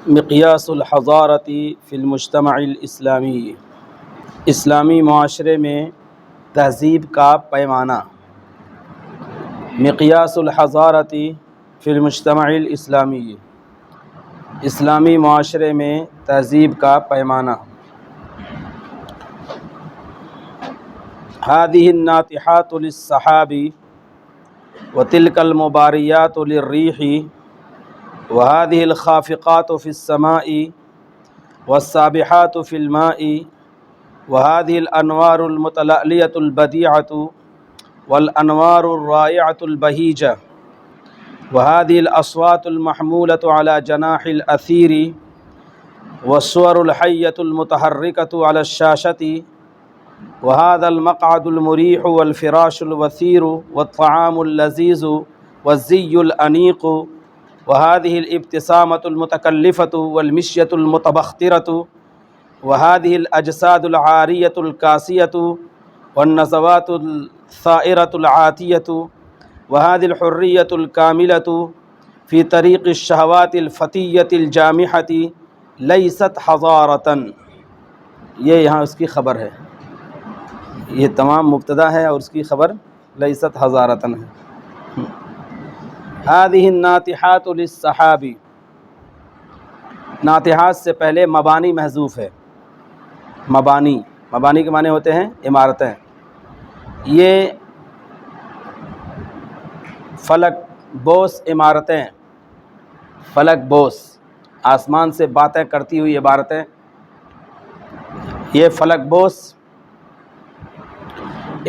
مقیاس الحضارتی فی المجتمع الاسلامی، اسلامی معاشرے میں تہذیب کا پیمانہ۔ مقیاس الحضارتی فی المجتمع الاسلامی، اسلامی معاشرے میں تہذیب کا پیمانہ۔ هذه الناطحات للسحاب وتلك المباريات للريح وهذه الخافقات في السماء والسابحات في الماء وهذه الأنوار المتلألية البديعة والأنوار الرائعة البهيجة وهذه الأصوات المحمولة على جناح الأثير والصور الحية المتحركة على الشاشة وهذا المقعد المريح والفراش الوثير والطعام اللذيذ والزي الأنيق وهذه الابتسامة المتكلفة والمشية المتبخترة وهذه الأجساد العارية الكاسية والنزوات الثائرة العاتية وهذه الحرية الكاملة في طريق الشهوات الفتية الجامحة ليست حضارة۔ یہ یہاں اس کی خبر ہے، یہ تمام مبتدا ہے اور اس کی خبر لیست حضارتن ہے۔ هذه الناطحات للسحاب، ناطحات سے پہلے مبانی محذوف ہے۔ مبانی کے معنی ہوتے ہیں عمارتیں۔ یہ فلک بوس عمارتیں، فلک بوس آسمان سے باتیں کرتی ہوئی عمارتیں، یہ فلک بوس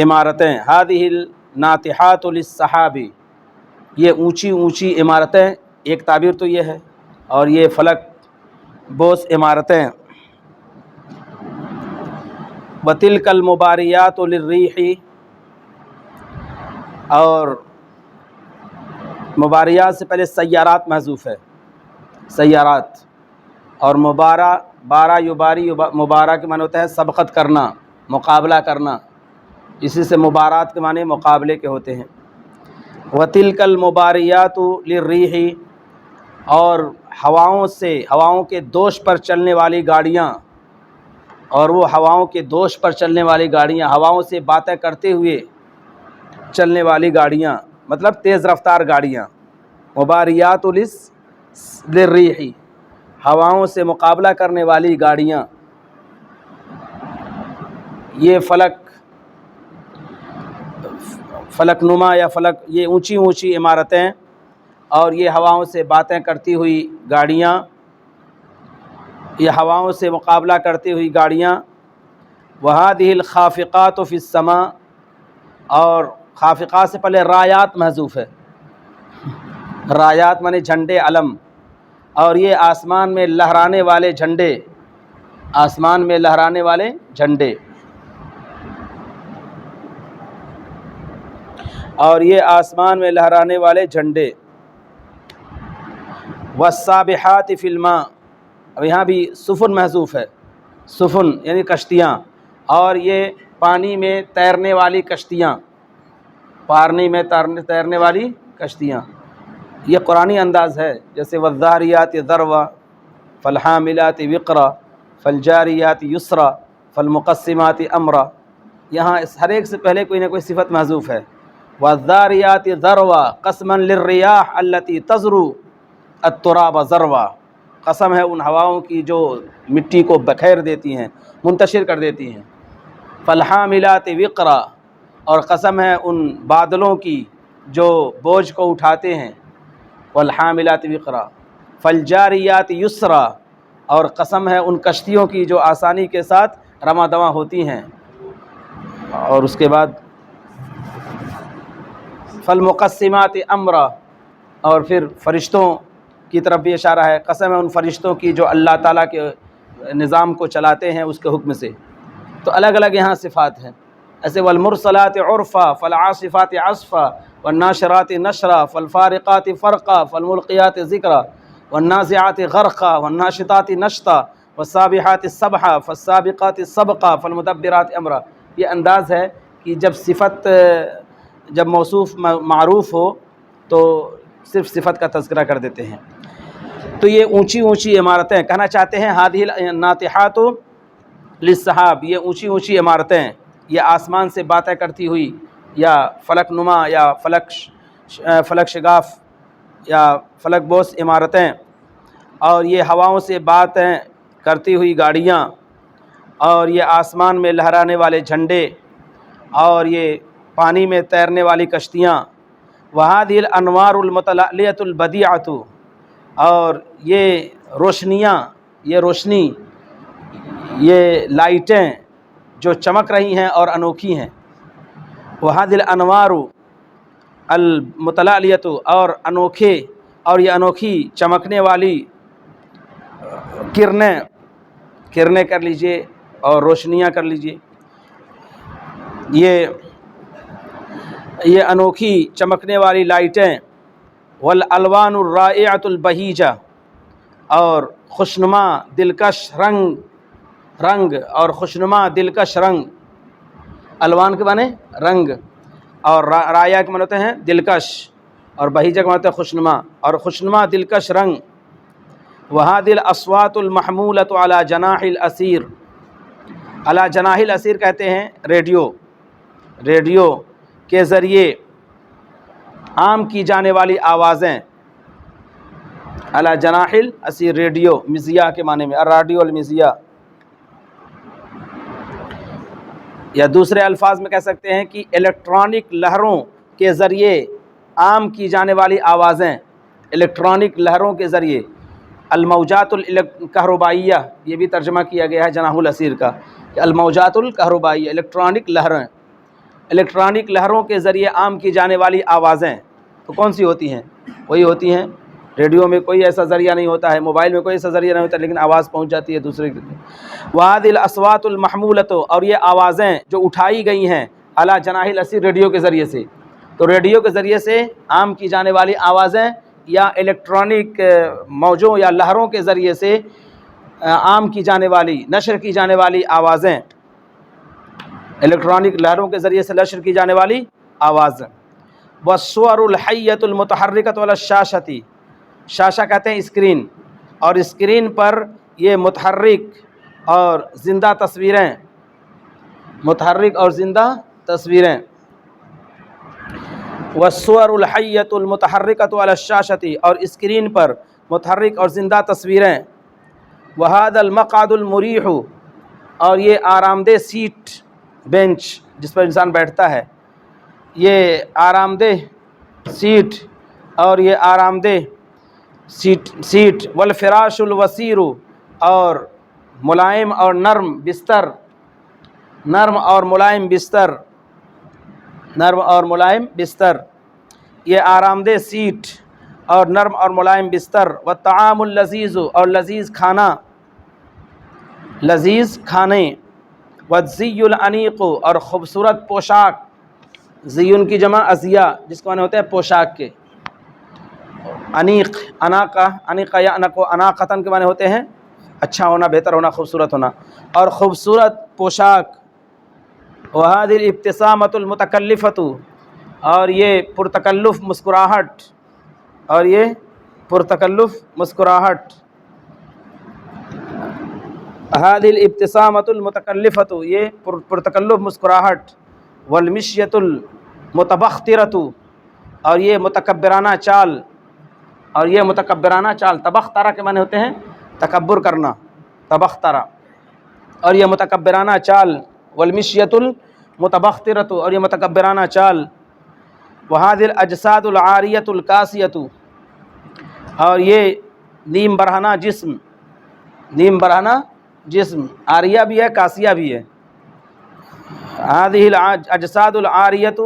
عمارتیں۔ هذه الناطحات للسحاب، یہ اونچی اونچی عمارتیں، ایک تعبیر تو یہ ہے، اور یہ فلک بوس عمارتیں۔ وتلك المباريات للريح، اور مباریات سے پہلے سیارات محذوف ہے، سیارات، اور بارہ یباری، مبارہ کے معنی ہوتا ہے سبقت کرنا، مقابلہ کرنا، اسی سے مبارات کے معنی مقابلے کے ہوتے ہیں۔ وتلك المباريات للريح، اور ہواؤں کے دوش پر چلنے والی گاڑیاں، اور وہ ہواؤں کے دوش پر چلنے والی گاڑیاں، ہواؤں سے باتیں کرتے ہوئے چلنے والی گاڑیاں، مطلب تیز رفتار گاڑیاں۔ مباریات للريح، ہواؤں سے مقابلہ کرنے والی گاڑیاں۔ یہ فلک نما یا فلک، یہ اونچی اونچی عمارتیں اور یہ ہواؤں سے باتیں کرتی ہوئی گاڑیاں، یہ ہواؤں سے مقابلہ کرتی ہوئی گاڑیاں۔ وهذه الخافقات في السماء، اور خافقات سے پہلے رایات محذوف ہے، رایات معنی جھنڈے، علم، اور یہ آسمان میں لہرانے والے جھنڈے، آسمان میں لہرانے والے جھنڈے، اور یہ آسمان میں لہرانے والے جھنڈے۔ والسابحات فی الماء، اب یہاں بھی سفن محذوف ہے، سفن یعنی کشتیاں، اور یہ پانی میں تیرنے والی کشتیاں، پانی میں تیرنے والی کشتیاں۔ یہ قرآنی انداز ہے، جیسے والذاریات ذروا فالحاملات وقرا فالجاریات یسرا فالمقسمات امرا، یہاں اس ہر ایک سے پہلے کوئی نہ کوئی صفت محذوف ہے۔ والذاریات ذروا قسما للریاح التي تذرو التراب ذروا، قسم ہے ان ہواؤں کی جو مٹی کو بکھیر دیتی ہیں، منتشر کر دیتی ہیں۔ فالحاملات وقرا، اور قسم ہے ان بادلوں کی جو بوجھ کو اٹھاتے ہیں۔ والحاملات وقرا فالجاریات یسرا، اور قسم ہے ان کشتیوں کی جو آسانی کے ساتھ رواں دواں ہوتی ہیں۔ اور اس کے بعد فالمقسمات امرا، اور پھر فرشتوں کی طرف بھی اشارہ ہے، قسم ہے ان فرشتوں کی جو اللہ تعالیٰ کے نظام کو چلاتے ہیں اس کے حکم سے۔ تو الگ الگ یہاں صفات ہیں، ایسے والمرسلات عرفا فالعاصفات عصفا والناشرات نشرا فالفارقات فرقا فالملقیات ذکرا والنازعات غرقا والناشطات نشطا والسابحات سبحا فالسابقات سبقا فالمدبرات امرا۔ یہ انداز ہے کہ جب موصوف معروف ہو تو صرف صفت کا تذکرہ کر دیتے ہیں۔ تو یہ اونچی اونچی عمارتیں، کہنا چاہتے ہیں ہادی الناطحات للسحاب، یہ اونچی اونچی عمارتیں، یہ آسمان سے باتیں کرتی ہوئی یا فلک نما یا فلک شگاف یا فلک بوس عمارتیں، اور یہ ہواؤں سے باتیں کرتی ہوئی گاڑیاں، اور یہ آسمان میں لہرانے والے جھنڈے، اور یہ پانی میں تیرنے والی کشتیاں، وہادی الانوار المتلالیۃ البدیعۃ، اور یہ روشنیاں، یہ روشنی، یہ لائٹیں جو چمک رہی ہیں اور انوکھی ہیں، وہادی الانوار المتلالیۃ، اور انوکھے اور یہ انوکھی چمکنے والی کرنیں کر لیجئے اور روشنیاں کر لیجئے، یہ انوکھی چمکنے والی لائٹیں، والالوان الرائعۃ البہیجہ، اور خوشنما دلکش رنگ اور خوشنما دلکش رنگ، الوان کے معنی رنگ، اور رائع کے معنی ہوتے ہیں دلکش، اور بہیجہ کے معنی ہوتے ہیں خوشنما، اور خوشنما دلکش رنگ، وہادی الاصوات المحمولۃ علی جناح الاسیر، علی جناح الاسیر کہتے ہیں ریڈیو کے ذریعے عام کی جانے والی آوازیں، علی جناح الاسیر، ریڈیو مزیہ کے معنی میں، الرادیو المزیہ، یا دوسرے الفاظ میں کہہ سکتے ہیں کہ الیکٹرانک لہروں کے ذریعے عام کی جانے والی آوازیں، الیکٹرانک لہروں کے ذریعے، الموجات الکہربائیہ، یہ بھی ترجمہ کیا گیا ہے جناح الاسیر کا کہ الموجات الکہربائیہ، الیکٹرانک لہروں کے ذریعے عام کی جانے والی آوازیں، تو کون سی ہوتی ہیں؟ وہی ہوتی ہیں، ریڈیو میں کوئی ایسا ذریعہ نہیں ہوتا ہے، موبائل میں کوئی ایسا ذریعہ نہیں ہوتا، لیکن آواز پہنچ جاتی ہے دوسرے کے۔ وہادی الاصوات المحمولۃ، اور یہ آوازیں جو اٹھائی گئی ہیں علی جناح الاسیر، ریڈیو کے ذریعے سے، تو ریڈیو کے ذریعے سے عام کی جانے والی آوازیں یا الیکٹرانک موجوں یا لہروں کے ذریعے سے عام کی جانے والی، نشر کی جانے والی آوازیں، الیکٹرانک لہروں کے ذریعے سے نشر کی جانے والی آوازیں۔ والصور الحیۃ المتحرکۃ علی الشاشۃ، شاشہ کہتے ہیں اسکرین، اور اسکرین پر یہ متحرک اور زندہ تصویریں، والصور الحیۃ المتحرکۃ علی الشاشۃ، اور اسکرین پر متحرک اور زندہ تصویریں، وہذا المقعد المریح، اور یہ آرام دہ سیٹ، بینچ جس پر انسان بیٹھتا ہے، یہ آرام دہ سیٹ، اور یہ آرام دہ سیٹ، والفراش الوسیر، اور ملائم اور نرم بستر، نرم اور ملائم بستر، یہ آرام دہ سیٹ اور نرم اور ملائم بستر، والطعام اللذیذ، اور لذیذ کھانے، والزی الانیق، اور خوبصورت پوشاک، زیون کی جمع ازیاء، جس کے معنی ہوتے ہیں پوشاک کے، انیق، انیقہ یا اناقتن کے معنی ہوتے ہیں اچھا ہونا، بہتر ہونا، خوبصورت ہونا، اور خوبصورت پوشاک، وہذی الابتسامۃ المتکلفۃ، اور یہ پرتکلف مسکراہٹ، هذه الابتسامۃ المتکلفۃ، یہ پرتکلف مسکراہٹ، والمشیۃ المتبخترۃ، اور یہ متکبرانہ چال، تبخترہ کے معنی ہوتے ہیں تکبر کرنا، تبخترہ، اور یہ متکبرانہ چال، والمشیۃ المتبخترۃ، اور یہ متکبرانہ چال، وہذی الاجساد العاریۃ الکاسیۃ، اور یہ نیم برہنہ جسم، عاریہ بھی ہے کاسیہ بھی ہے، هذه الاجساد العاریۃ،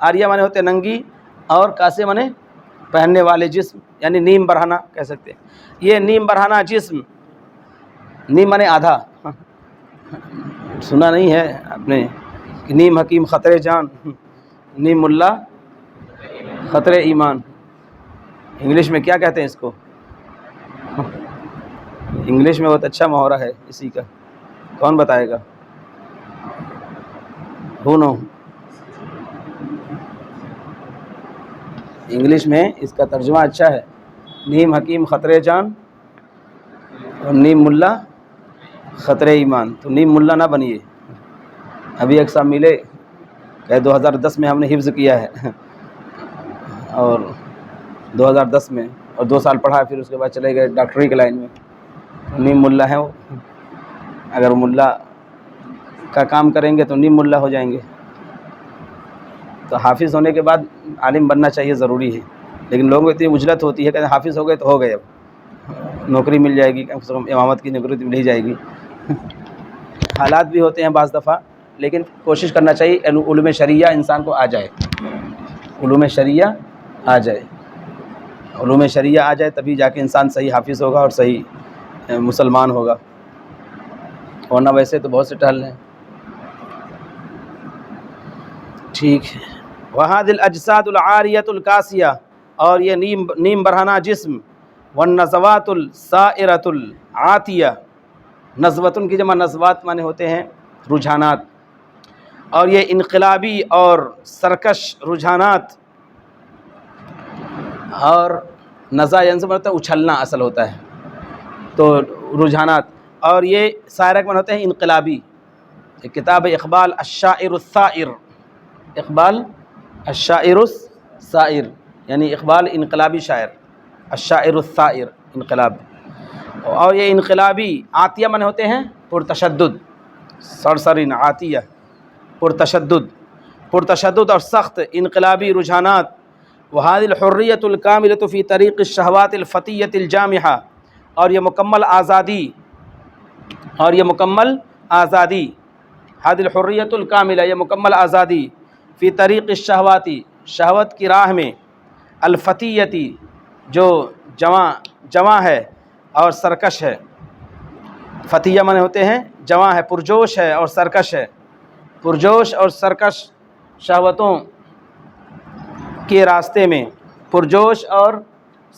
عاریہ معنی ہوتے ننگی، اور کاسیہ معنی پہننے والے جسم، یعنی نیم برہنہ کہہ سکتے ہیں، یہ نیم برہنہ جسم، نیم معنی آدھا، سنا نہیں ہے آپ نے کہ نیم حکیم خطرے جان، نیم ملا خطرے ایمان، انگلش میں کیا کہتے ہیں اس کو؟ انگلش میں بہت اچھا محاورہ ہے اسی کا، کون بتائے گا؟ ہو نو؟ انگلش میں اس کا ترجمہ اچھا ہے، نیم حکیم خطرے جان، تو نیم ملا خطرے ایمان، تو نیم ملا نہ بنیے۔ ابھی ایک صاحب ملے کہ 2010 میں ہم نے حفظ کیا ہے، اور 2010 میں، اور 2 سال پڑھا، پھر اس کے بعد چلے گئے ڈاکٹری کے لائن میں۔ نیم ملا ہے وہ، اگر ملا کا کام کریں گے تو نیم ملا ہو جائیں گے۔ تو حافظ ہونے کے بعد عالم بننا چاہیے، ضروری ہے، لیکن لوگوں کو اتنی اجلت ہوتی ہے کہ حافظ ہو گئے تو ہو گئے، اب نوکری مل جائے گی، کم سے کم امامت کی نوکری مل ہی جائے گی۔ حالات بھی ہوتے ہیں بعض دفعہ، لیکن کوشش کرنا چاہیے علوم شریعہ انسان کو آ جائے، علوم شریعہ آ جائے، علوم شریعہ آ جائے، تبھی جا کے انسان صحیح حافظ ہوگا اور صحیح مسلمان ہوگا، ورنہ ویسے تو بہت سے ٹہل ہیں۔ ٹھیک ہے۔ وَهَذِهِ الْأَجْسَادُ الْعَارِيَةُ الْكَاسِيَةُ، اور یہ نیم برہنہ جسم، وَالنَّزْوَاتُ السَّائِرَةُ الْعَاتِيَةُ، نزوتن کی جمع نزوات معنی ہوتے ہیں رجحانات، اور یہ انقلابی اور سرکش رجحانات، اور نزا ینزو ہوتا ہے اچھلنا اصل ہوتا ہے، تو رجحانات، اور یہ سائرہ کے معنی ہوتے ہیں انقلابی۔ یہ کتاب اقبال الشاعر الثائر، اقبال الشاعر الثائر یعنی اقبال انقلابی شاعر، الشاعر الثائر انقلاب، اور یہ انقلابی عاتیہ معنی ہوتے ہیں پرتشدد، سرسرین عاتیہ پرتشدد اور سخت انقلابی رجحانات۔ وَهَذِهِ الْحُرِّيَّةُ الْكَامِلَةُ فِي طَرِيقِ الشَّهَوَاتِ الْفَطِيَّةِ الْجَامِحَةِ، اور یہ مکمل آزادی، هَذِهِ الْحُرِّيَّةُ الْكَامِلَةُ، یہ مکمل آزادی، فی طریق الشہوات، شہوت کی راہ میں، الفتیتی، جو جواں ہے اور سرکش ہے، فتیہ معنی ہوتے ہیں جواں ہے، پرجوش ہے اور سرکش ہے، پرجوش اور سرکش شہوتوں کے راستے میں، پرجوش اور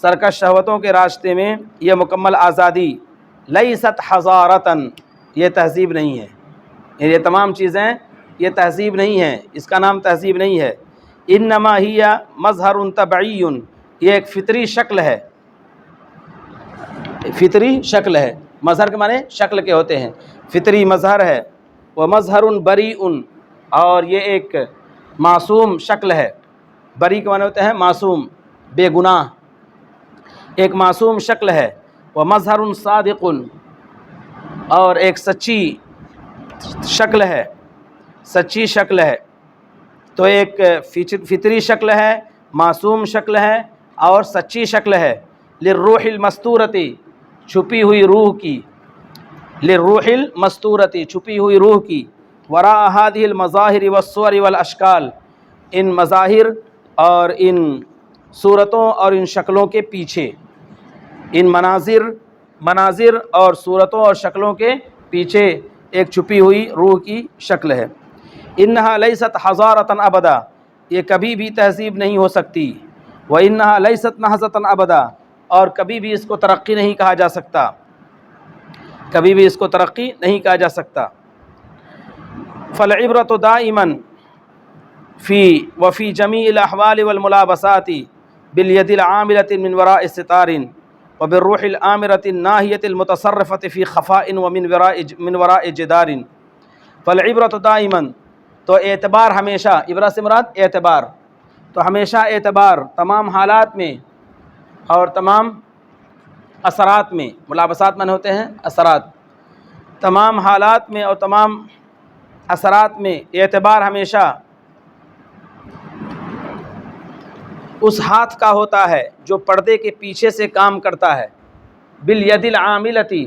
سرکش شہوتوں کے راستے میں یہ مکمل آزادی، لیست حضارتاً، یہ تہذیب نہیں ہے، یہ تمام چیزیں یہ تہذیب نہیں ہے، اس کا نام تہذیب نہیں ہے، انما ہی مظہر طبعی، یہ ایک فطری شکل ہے، فطری شکل ہے، مظہر کے معنی شکل کے ہوتے ہیں، فطری مظہر ہے، وہ مظہر بریء، اور یہ ایک معصوم شکل ہے، بری کے معنی ہوتے ہیں معصوم، بے گناہ، ایک معصوم شکل ہے، وہ مظہر صادق، اور ایک سچی شکل ہے، سچی شکل ہے، تو ایک فطری شکل ہے، معصوم شکل ہے اور سچی شکل ہے، للروح المستورتی، چھپی ہوئی روح کی، للروح المستورتی، چھپی ہوئی روح کی، وراء هذه المظاہر والصور والاشکال، ان مظاہر اور ان صورتوں اور ان شکلوں کے پیچھے، ان مناظر اور صورتوں اور شکلوں کے پیچھے ایک چھپی ہوئی روح کی شکل ہے۔ انہا لیست حضارتاً ابدا، یہ کبھی بھی تہذیب نہیں ہو سکتی، وانہا لیست نہضتاً ابدا، اور کبھی بھی اس کو ترقی نہیں کہا جا سکتا، کبھی بھی اس کو ترقی نہیں کہا جا سکتا۔ فالعبرۃ دائما وفی جمیع الاحوال والملابسات بالید العاملۃ من وراء ستار، وبالروح الآمرۃ الناہیۃ المتصرفۃ فی خفاء ومن وراء جدار۔ فالعبرۃ دائما، تو اعتبار ہمیشہ، عبرہ سے مراد اعتبار، تو ہمیشہ اعتبار تمام حالات میں اور تمام اثرات میں، ملابسات معنی ہوتے ہیں اثرات، تمام حالات میں اور تمام اثرات میں اعتبار ہمیشہ اس ہاتھ کا ہوتا ہے جو پردے کے پیچھے سے کام کرتا ہے، بالید العاملتی،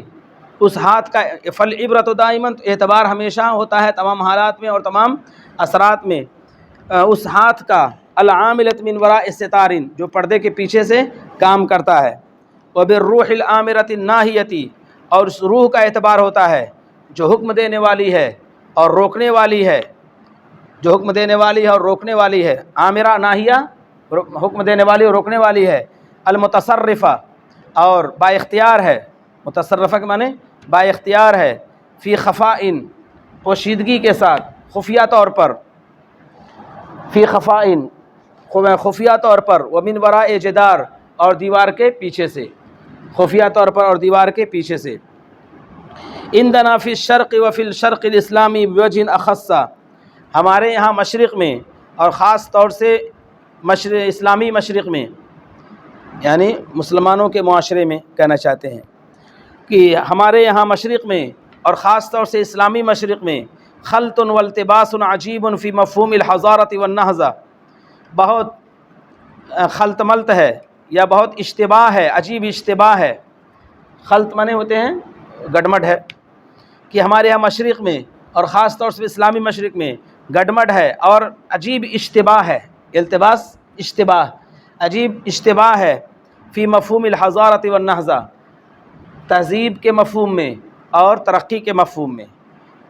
اس ہاتھ کا، فالعبرۃ دائما، اعتبار ہمیشہ ہوتا ہے تمام حالات میں اور تمام اثرات میں اس ہاتھ کا، العاملۃ من وراء ستار، جو پردے کے پیچھے سے کام کرتا ہے، وبالروح الآمرۃ الناہیۃ، اور اس روح کا اعتبار ہوتا ہے جو حکم دینے والی ہے اور روکنے والی ہے، جو حکم دینے والی ہے اور روکنے والی ہے، آمرہ ناہیہ، حکم دینے والی اور روکنے والی ہے، المتصرفہ، اور با اختیار ہے، متصرفہ کے معنی با اختیار ہے، فی خفاء، پوشیدگی کے ساتھ، خفیہ طور پر، فی خفاء، خفیہ طور پر، ومن وراء جدار، اور دیوار کے پیچھے سے، خفیہ طور پر اور دیوار کے پیچھے سے، عندنا فی الشرق و فی الشرق الاسلامی بوجہ اخص، ہمارے یہاں مشرق میں اور خاص طور سے اسلامی مشرق میں، یعنی مسلمانوں کے معاشرے میں کہنا چاہتے ہیں کہ ہمارے یہاں مشرق میں اور خاص طور سے اسلامی مشرق میں خلط والتباس عجیب فی مفہوم الحضارت والنہضہ، بہت خلط ملط ہے یا بہت اشتباہ ہے، عجیب اشتباہ ہے۔ خلط معنی ہوتے ہیں گڈمڈ ہے، کہ ہمارے یہاں مشرق میں اور خاص طور سے اسلامی مشرق میں گڈمڈ ہے اور عجیب اشتباہ ہے، التباس اشتباہ، عجیب اشتباہ ہے فی مفہوم الحضارت والنہضہ، تہذیب کے مفہوم میں اور ترقی کے مفہوم میں،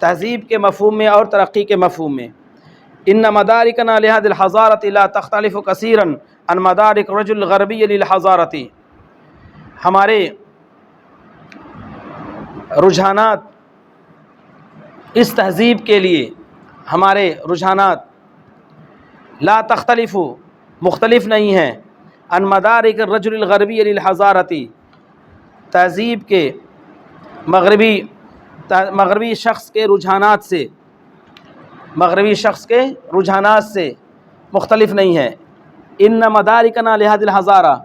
تہذیب کے مفہوم میں اور ترقی کے مفہوم میں۔ ان مدارکنا لہذ الحضارت لا تختلف کثیرا عن مدارک رجل الغربی للحضارت، ہمارے رجحانات اس تہذیب کے لیے، ہمارے رجحانات لا تختلف مختلف نہیں ہیں، عن مدارک الرجل الغربی للحضارت، تہذیب کے مغربی شخص کے رجحانات سے، مغربی شخص کے رجحانات سے مختلف نہیں ہے۔ ان مدارکنا لہذ الحضارہ،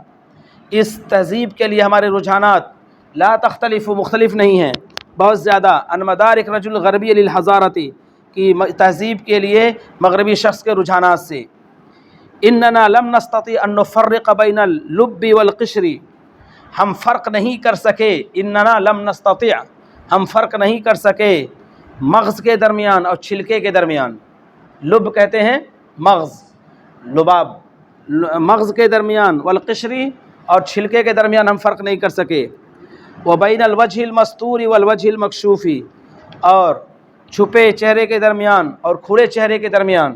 اس تہذیب کے لیے ہمارے رجحانات لا تختلف مختلف نہیں ہیں بہت زیادہ، عن مدارک رجل الغربی للحضارت، کی تہذیب کے لیے مغربی شخص کے رجحانات سے۔ اننا لم نستطیع ان نفرق بین اللب والقشر، ہم فرق نہیں کر سکے، اننا لم نستطیع، ہم فرق نہیں کر سکے مغز کے درمیان اور چھلکے کے درمیان، لب کہتے ہیں مغز، لباب، مغز کے درمیان، والقشری اور چھلکے کے درمیان ہم فرق نہیں کر سکے، وبین الوجہ المستور والوجہ المکشوف، اور چھپے چہرے کے درمیان اور کھلے چہرے کے درمیان،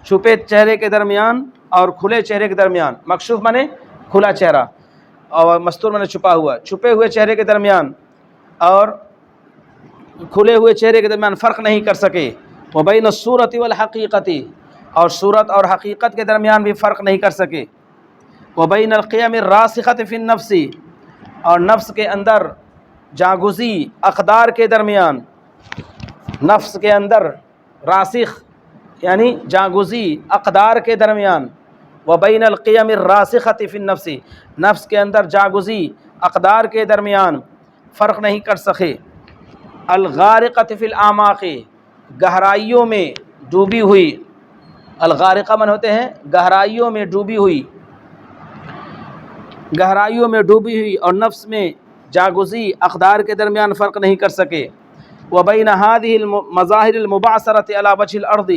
چھپے چہرے کے درمیان اور کھلے چہرے کے درمیان، مکشوف مانے کھلا چہرہ اور مستور مانے چھپا ہوا، چھپے ہوئے چہرے کے درمیان اور کھلے ہوئے چہرے کے درمیان فرق نہیں کر سکے، وبین الصورت والحقیقت، اور صورت اور حقیقت کے درمیان بھی فرق نہیں کر سکے، وبین القیم الراسخۃ فی النفس، اور نفس کے اندر جاگزی اقدار کے درمیان، نفس کے اندر راسخ یعنی جاگزی اقدار کے درمیان، وبین القیم الراسخۃ فی النفس، نفس کے اندر جاگزی اقدار کے درمیان فرق نہیں کر سکے، الغارقۃ فی الاعماق، گہرائیوں میں ڈوبی ہوئی، الغارقہ من ہوتے ہیں گہرائیوں میں ڈوبی ہوئی، گہرائیوں میں ڈوبی ہوئی اور نفس میں جاگزی اقدار کے درمیان فرق نہیں کر سکے، وبین هذه المظاہر المبعثرۃ علی وجہ الارض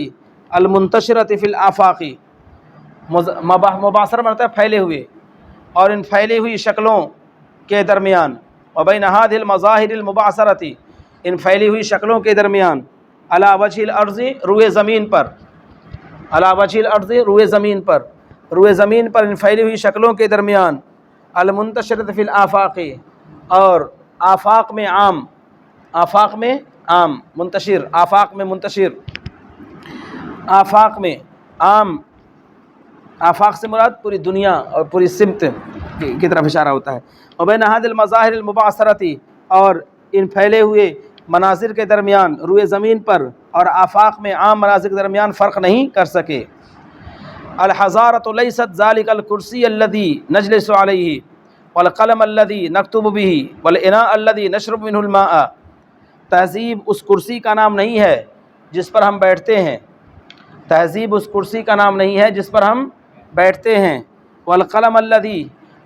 المنتشرۃ فی الآفاق، مبعثر معنی ہے پھیلے ہوئے، اور ان پھیلی ہوئی شکلوں کے درمیان، وبین هذه المظاہر المبعثرۃ، ان پھیلی ہوئی شکلوں کے درمیان، علی وجہ الارض، روئے زمین پر، علی وجہ الارض، روئے زمین پر، روئے زمین پر ان پھیلی ہوئی شکلوں کے درمیان، المنتشرۃ فی الآفاق، اور آفاق میں عام، آفاق میں عام، منتشر، آفاق میں منتشر، آفاق میں عام، آفاق سے مراد پوری دنیا اور پوری سمت کی طرف اشارہ ہوتا ہے، وبین هذه المظاہر المبعثرۃ، اور ان پھیلے ہوئے مناظر کے درمیان، روئے زمین پر اور آفاق میں عام مناظر کے درمیان فرق نہیں کر سکے، الحضارۃ لیست ذلک الکرسی الذی نجلس علیہ والقلم الذی نکتب بہ والاناء الذی نشرب منہ الماء، تہذیب اس کرسی کا نام نہیں ہے جس پر ہم بیٹھتے ہیں، تہذیب اس کرسی کا نام نہیں ہے جس پر ہم بیٹھتے ہیں، والقلم الذی،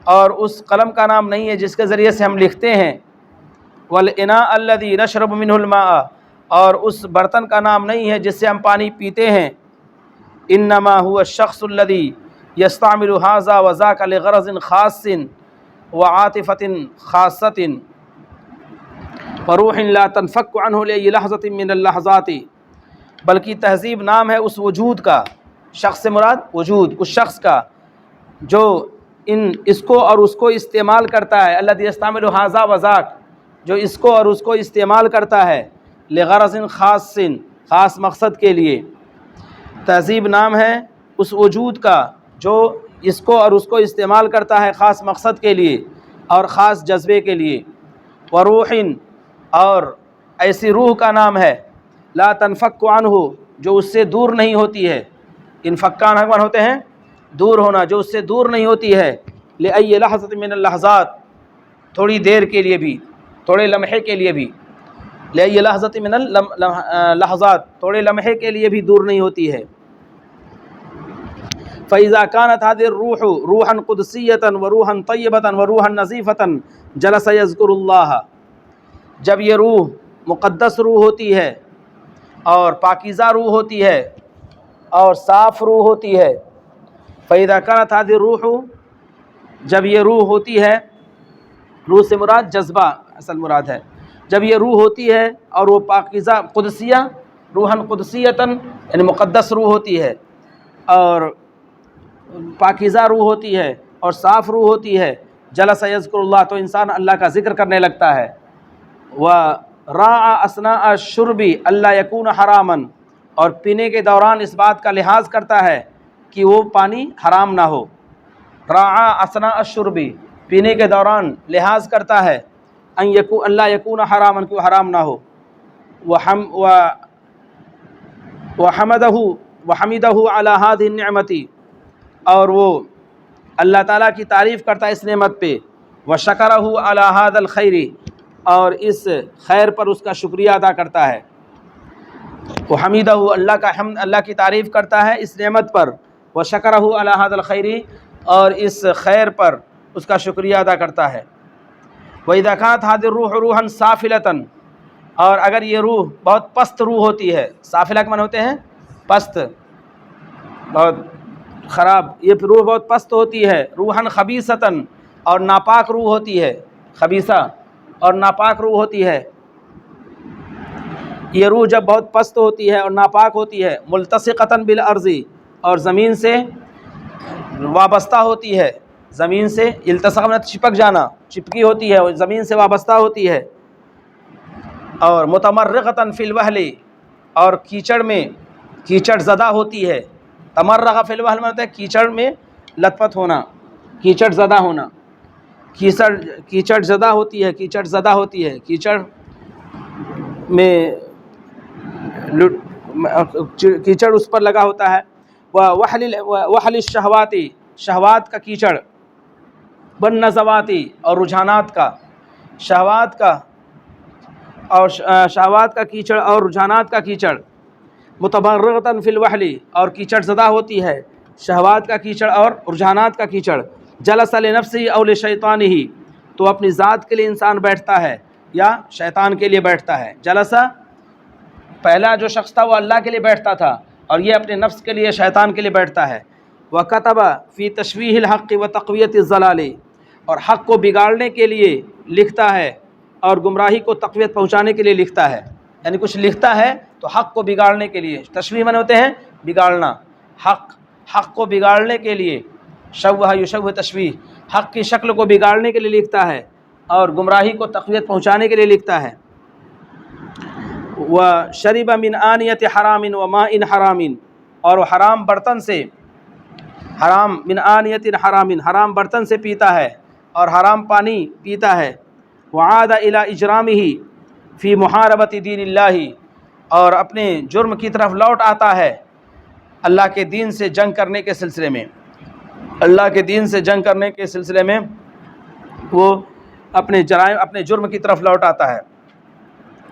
اور اس قلم کا نام نہیں ہے جس کے ذریعے سے ہم لکھتے ہیں، والاناء الذی نشرب منہ الماء، اور اس برتن کا نام نہیں ہے جس سے ہم پانی پیتے ہیں، انما هو الشخص الذی یستعمل هذا وذاک لغرض خاص وعاطفۃ خاصۃ وروح لا تنفک عنہ لأی لحظۃ من اللحظات، بلکہ تہذیب نام ہے اس وجود کا، شخص سے مراد وجود، اس شخص کا جو اس کو اور اس کو استعمال کرتا ہے، الذی یستعمل هذا وذاک، جو اس کو اور اس کو استعمال کرتا ہے، لغرض خاص، خاص مقصد کے لیے، تہذیب نام ہے اس وجود کا جو اس کو اور اس کو استعمال کرتا ہے خاص مقصد کے لیے اور خاص جذبے کے لیے، وروح، اور ایسی روح کا نام ہے لا تنفک عنہ، جو اس سے دور نہیں ہوتی ہے. انفکان حکمان ہوتے ہیں دور ہونا، جو اس سے دور نہیں ہوتی ہے. لأی لحظۃ من اللحظات، تھوڑی دیر کے لیے بھی، تھوڑے لمحے کے لیے بھی. لأی لحظۃ من اللحظات، تھوڑے لمحے کے لیے بھی دور نہیں ہوتی ہے. فإذا كانت هذه الروح روحا قدسية وروحا طيبة وروحا نظيفة جلس يذكر الله، جب یہ روح مقدس روح ہوتی ہے اور پاکیزہ روح ہوتی ہے اور صاف روح ہوتی ہے. فإذا كانت هذه الروح، جب یہ روح ہوتی ہے، روح سے مراد جذبہ اصل مراد ہے، جب یہ روح ہوتی ہے اور وہ پاکیزہ قدسیہ، روحاً قدسیتاً یعنی مقدس روح ہوتی ہے اور پاکیزہ روح ہوتی ہے اور صاف روح ہوتی ہے. جلس یذکر اللہ، تو انسان اللہ کا ذکر کرنے لگتا ہے. وراعى اثناء الشرب الا يكون حراما، اور پینے کے دوران اس بات کا لحاظ کرتا ہے کہ وہ پانی حرام نہ ہو. راعى اثناء الشرب، پینے کے دوران لحاظ کرتا ہے ان یکون اللہ یکون حراما، کہ وہ حرام نہ ہو. وحمدہ علی هذه النعمۃ، اور وہ اللہ تعالیٰ کی تعریف کرتا ہے اس نعمت پہ. وشکرہ علی هذا الخیر، اور اس خیر پر اس کا شکریہ ادا کرتا ہے. وحمدہ، اللہ کی تعریف کرتا ہے اس نعمت پر. وشکرہ علی هذا الخیر، اور اس خیر پر اس کا شکریہ ادا کرتا ہے. وإذا كانت هذه الروح روحا سافلة، اور اگر یہ روح بہت پست روح ہوتی ہے، سافلہ کے معنی ہوتے ہیں پست، بہت خراب، یہ روح بہت پست ہوتی ہے. روحاً خبیثۃ، اور ناپاک روح ہوتی ہے، خبیثہ اور ناپاک روح ہوتی ہے. یہ روح جب بہت پست ہوتی ہے اور ناپاک ہوتی ہے. ملتصقۃ بالارض، اور زمین سے وابستہ ہوتی ہے، زمین سے التصق میں چپک جانا، چپکی ہوتی ہے، زمین سے وابستہ ہوتی ہے. اور متمرغۃ فی الوہل، اور کیچڑ میں کیچڑ زدہ ہوتی ہے. تمرغ فی الوہل میں ہوتا ہے کیچڑ میں لت پت ہونا، کیچڑ زدہ ہونا. کیچڑ زدہ ہوتی ہے، کیچڑ زدہ ہوتی ہے، کیچڑ میں کیچڑ اس پر لگا ہوتا ہے. وحل الشہوات، شہوات کا کیچڑ. والنزوات، اور رجحانات کا، شہوات کا اور شہوات کا کیچڑ اور رجحانات کا کیچڑ. متمرغۃ فی الوحل، اور کیچڑ زدہ ہوتی ہے شہوات کا کیچڑ اور رجحانات کا کیچڑ. جلس لنفسہ او لشیطانہ، تو اپنی ذات کے لیے انسان بیٹھتا ہے یا شیطان کے لیے بیٹھتا ہے. جلسہ پہلا جو شخص تھا وہ اللہ کے لیے بیٹھتا تھا، اور یہ اپنے نفس کے لیے شیطان کے لیے بیٹھتا ہے. وکتب فی تشویہ الحق و تقویت الضلال، اور حق کو بگاڑنے کے لیے لکھتا ہے اور گمراہی کو تقویت پہنچانے کے لیے لکھتا ہے. یعنی کچھ لکھتا ہے تو حق کو بگاڑنے کے لیے، تشویہ معنی ہوتے ہیں بگاڑنا، حق کو بگاڑنے کے لیے. شوہ یشوہ تشویہ، حق کی شکل کو بگاڑنے کے لیے لکھتا ہے اور گمراہی کو تقویت پہنچانے کے لیے لکھتا ہے. وشرب من آنیۃ حرام وماء حرام، اور وہ حرام برتن سے، حرام من آنیۃ حرام، حرام برتن سے پیتا ہے اور حرام پانی پیتا ہے. وعاد الی اجرامہ فی محاربۃ دین اللہ، اور اپنے جرم کی طرف لوٹ آتا ہے اللہ کے دین سے جنگ کرنے کے سلسلے میں. اللہ کے دین سے جنگ کرنے کے سلسلے میں وہ اپنے جرائم، اپنے جرم کی طرف لوٹ آتا ہے.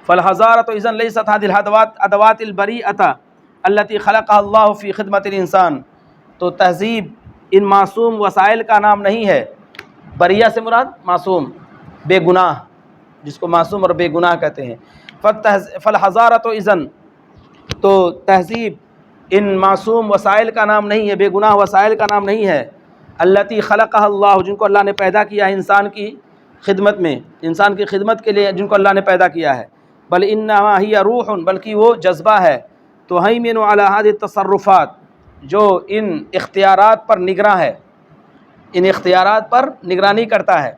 فالحضارۃ اذن لیست هذه الادوات البریئۃ التي خلقها اللہ فی خدمت الانسان، تو تہذیب ان معصوم وسائل کا نام نہیں ہے. بریہ سے مراد معصوم، بے گناہ، جس کو معصوم اور بے گناہ کہتے ہیں. فالحضارۃ اذن، تو تہذیب ان معصوم وسائل کا نام نہیں ہے، بے گناہ وسائل کا نام نہیں ہے. التی خلقها اللہ، جن کو اللہ نے پیدا کیا ہے انسان کی خدمت میں، انسان کی خدمت کے لیے جن کو اللہ نے پیدا کیا ہے. بل انما ہی روح، بلکہ وہ جذبہ ہے. تہیمن علی هذه التصرفات، جو ان اختیارات پر نگراں ہے، ان اختیارات پر نگرانی کرتا ہے.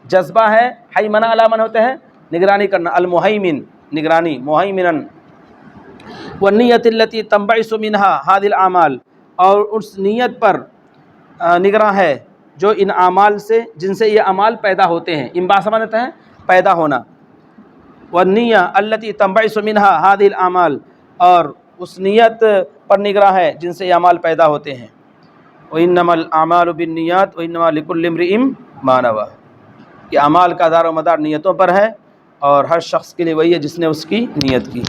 جذبہ ہے، حیمن علامن ہوتے ہیں نگرانی کرنا، المحیمن نگرانی، محیمنا. والنیت التی تنبعث منها هذه الاعمال، اور اس نیت پر نگراں ہے جو ان اعمال سے، جن سے یہ اعمال پیدا ہوتے ہیں. انبعاث معنی ہے پیدا ہونا. والنیہ التی تنبعث منہا هذه الاعمال، اور اس نیت پر نگراں ہے جن سے یہ اعمال پیدا ہوتے ہیں۔ وانما الاعمال بالنیات وانما لکل امرئ ما نوى، کہ اعمال کا دار و مدار نیتوں پر ہے، اور ہر شخص کے لیے وہی ہے جس نے اس کی نیت کی۔